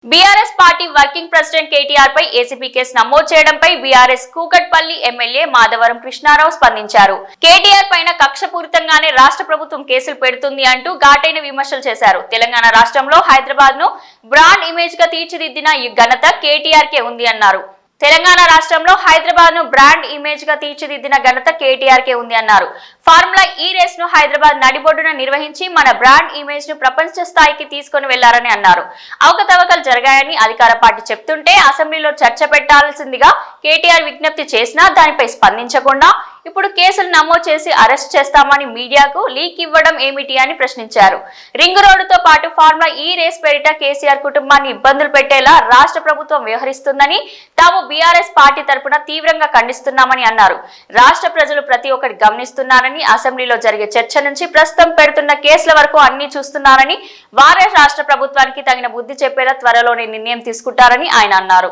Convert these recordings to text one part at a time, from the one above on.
BRS party working president KTR పై ACB case నమోదు చేయడంపై బీఆర్ఎస్ కూకట్పల్లి ఎమ్మెల్యే మాధవరం కృష్ణారావు స్పందించారు. కేటీఆర్ పైన కక్షపూరితంగానే రాష్ట్ర ప్రభుత్వం కేసులు పెడుతుంది అంటూ ఘాటైన విమర్శలు చేశారు. తెలంగాణ రాష్ట్రంలో హైదరాబాద్ ను బ్రాండ్ ఇమేజ్ గా తీర్చిదిద్దిన ఈ ఘనత కేటీఆర్ కే ఉంది అన్నారు. తెలంగాణ రాష్ట్రంలో హైదరాబాద్ ను బ్రాండ్ ఇమేజ్ గా తీర్చిదిద్దిన ఘనత కేటీఆర్ కే ఉంది అన్నారు. ఫార్ములా ఈ రేస్ ను హైదరాబాద్ నడిబొడ్డున నిర్వహించి మన బ్రాండ్ ఇమేజ్ ను ప్రపంచ స్థాయికి తీసుకొని వెళ్లారని అన్నారు. అవకతవకలు జరిగాయని అధికార పార్టీ చెప్తుంటే అసెంబ్లీలో చర్చ పెట్టాల్సిందిగా కేటీఆర్ విజ్ఞప్తి చేసినా దానిపై స్పందించకుండా ఇప్పుడు కేసులు నమోదు చేసి అరెస్ట్ చేస్తామని మీడియాకు లీక్ ఇవ్వడం ఏమిటి అని ప్రశ్నించారు. రింగ్ రోడ్డుతో పాటు ఫార్ములా ఈ రేస్ పేరిట కేసీఆర్ కుటుంబాన్ని ఇబ్బందులు పెట్టేలా రాష్ట్ర ప్రభుత్వం వ్యవహరిస్తుందని తాము బీఆర్ఎస్ పార్టీ తరపున తీవ్రంగా ఖండిస్తున్నామని అన్నారు. రాష్ట్ర ప్రజలు ప్రతి ఒక్కటి గమనిస్తున్నారని, అసెంబ్లీలో జరిగే చర్చ నుంచి ప్రస్తుతం పెడుతున్న కేసుల వరకు అన్ని చూస్తున్నారని, వారే రాష్ట్ర ప్రభుత్వానికి తగిన బుద్ధి చెప్పేలా త్వరలోనే నిర్ణయం తీసుకుంటారని ఆయన అన్నారు.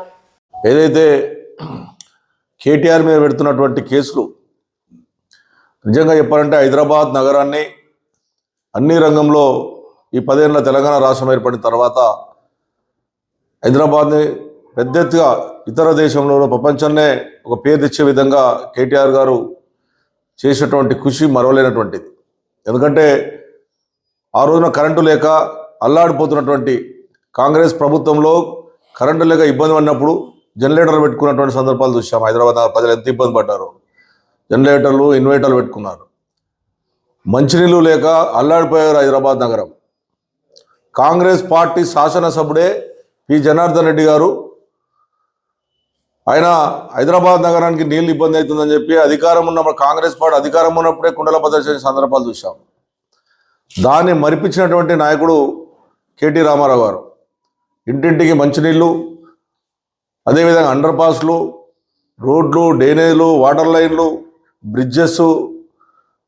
ఏదైతే కేటీఆర్ మీద పెడుతున్నటువంటి కేసులు నిజంగా చెప్పాలంటే హైదరాబాద్ నగరాన్ని అన్ని రంగంలో ఈ 10 ఏళ్ల తెలంగాణ రాష్ట్రం ఏర్పడిన తర్వాత హైదరాబాద్ని పెద్ద ఎత్తుగా ఇతర దేశంలో ప్రపంచాన్నే ఒక పేరు తెచ్చే విధంగా కేటీఆర్ గారు చేసినటువంటి కృషి మరవలేనటువంటిది. ఎందుకంటే ఆ రోజున కరెంటు లేక అల్లాడిపోతున్నటువంటి కాంగ్రెస్ ప్రభుత్వంలో కరెంటు లేక ఇబ్బంది పడినప్పుడు జనరేటర్లు పెట్టుకున్నటువంటి సందర్భాలు చూసాం. హైదరాబాద్ ప్రజలు ఎంత ఇబ్బంది పడ్డారు. జనరేటర్లు, ఇన్వర్టర్లు పెట్టుకున్నారు. మంచినీళ్ళు లేక అల్లాడిపోయారు హైదరాబాద్ నగరం. కాంగ్రెస్ పార్టీ శాసనసభ్యుడే పి జనార్దన్ రెడ్డి గారు ఆయన హైదరాబాద్ నగరానికి నీళ్ళు ఇబ్బంది అవుతుందని చెప్పి అధికారం ఉన్నప్పుడు, కాంగ్రెస్ పార్టీ అధికారం ఉన్నప్పుడే కుండల ప్రదర్శన సందర్భాలు చూసాం. దాన్ని మరిపించినటువంటి నాయకుడు కేటీ రామారావు గారు. ఇంటింటికి మంచినీళ్ళు, అదేవిధంగా అండర్ పాస్లు, రోడ్లు, డ్రైనేజీలు, వాటర్ లైన్లు, బ్రిడ్జెస్.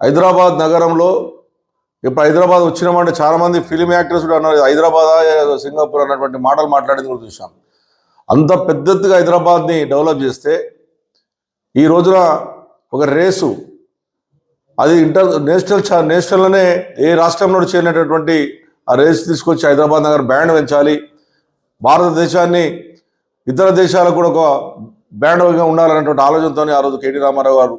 హైదరాబాద్ నగరంలో ఇప్పుడు హైదరాబాద్ వచ్చినామంటే చాలామంది ఫిలిం యాక్టర్స్ కూడా అన్నారు హైదరాబాద్ సింగపూర్ అన్నటువంటి మాటలు మాట్లాడింది కూడా చూసాం. అంత పెద్ద ఎత్తుగా హైదరాబాద్ని డెవలప్ చేస్తే ఈ రోజున ఒక రేసు అది నేషనల్లోనే ఏ రాష్ట్రంలో చేయనటువంటి ఆ రేసు తీసుకొచ్చి హైదరాబాద్ నగర్ బ్రాండ్ పెంచాలి, భారతదేశాన్ని ఇతర దేశాలకు కూడా ఒక బ్రాండ్గా ఉండాలనేటువంటి ఆలోచనతో ఆ రోజు కేటీ రామారావు గారు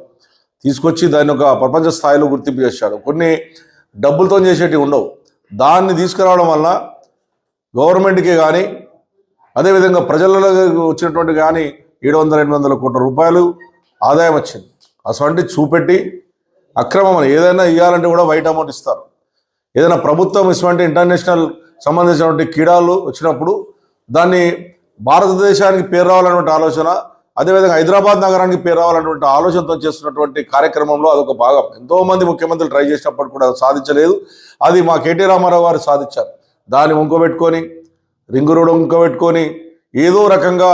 తీసుకొచ్చి దాన్ని ఒక ప్రపంచ స్థాయిలో గుర్తింపు చేశాడు. కొన్ని డబ్బులతో చేసేటివి ఉండవు. దాన్ని తీసుకురావడం వల్ల గవర్నమెంట్కి కానీ అదేవిధంగా ప్రజలలో వచ్చినటువంటి కానీ 700-800 కోట్ల రూపాయలు ఆదాయం వచ్చింది. అటువంటి చూపెట్టి అక్రమం ఏదైనా ఇవ్వాలంటే కూడా వైట్ అమౌంట్ ఇస్తారు. ఏదైనా ప్రభుత్వం ఇటువంటి ఇంటర్నేషనల్ సంబంధించినటువంటి క్రీడలు వచ్చినప్పుడు దాన్ని భారతదేశానికి పేరు రావాలన్నటువంటి ఆలోచన, అదేవిధంగా హైదరాబాద్ నగరానికి పేరు రావాలన్నటువంటి ఆలోచనతో చేస్తున్నటువంటి కార్యక్రమంలో అదొక భాగం. ఎంతోమంది ముఖ్యమంత్రులు ట్రై చేసినప్పుడు కూడా సాధించలేదు. అది మా కేటీ రామారావు గారు సాధించారు. దాన్ని వంకోబెట్టుకొని, రింగు రోడ్ వంకోబెట్టుకొని ఏదో రకంగా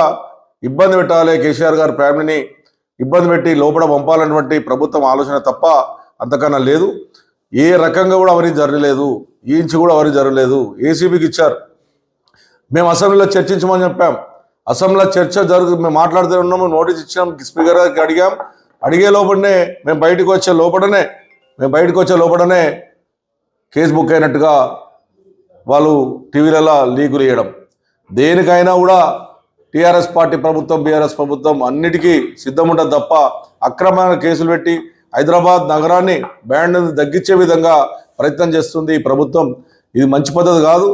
ఇబ్బంది పెట్టాలి, కేసీఆర్ గారి ఫ్యామిలీని ఇబ్బంది పెట్టి లోపల పంపాలన్నటువంటి ప్రభుత్వం ఆలోచన తప్ప అంతకన్నా లేదు. ఏ రకంగా కూడా అవినీతి జరగలేదు, ఈ ఇంచు కూడా అవినీతి జరగలేదు. ఏసీబీకి ఇచ్చారు. మేము అసెంబ్లీలో చర్చించమని చెప్పాం. అసెంబ్లీలో చర్చ మేము మాట్లాడుతూ ఉన్నాము. నోటీస్ ఇచ్చాం, స్పీకర్ గారికి అడిగాం. అడిగే లోపలనే మేము బయటకు వచ్చే లోపలనే కేసు బుక్ అయినట్టుగా వాళ్ళు టీవీలలో లీకులు వేయడం. దేనికైనా కూడా టీఆర్ఎస్ పార్టీ ప్రభుత్వం, బీఆర్ఎస్ ప్రభుత్వం అన్నిటికీ సిద్ధం ఉంటుంది తప్ప అక్రమైన కేసులు పెట్టి హైదరాబాద్ నగరాన్ని బ్రాండ్ తగ్గించే విధంగా ప్రయత్నం చేస్తుంది ఈ ప్రభుత్వం. ఇది మంచి పద్ధతి కాదు.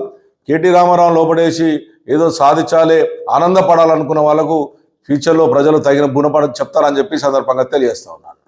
కేటీ రామారావు లోపడేసి ఏదో సాధించాలి, ఆనందపడాలనుకున్న వాళ్ళకు ఫ్యూచర్లో ప్రజలు తగిన గుణపడ చెప్తారని చెప్పి సందర్భంగా తెలియజేస్తా ఉన్నాను.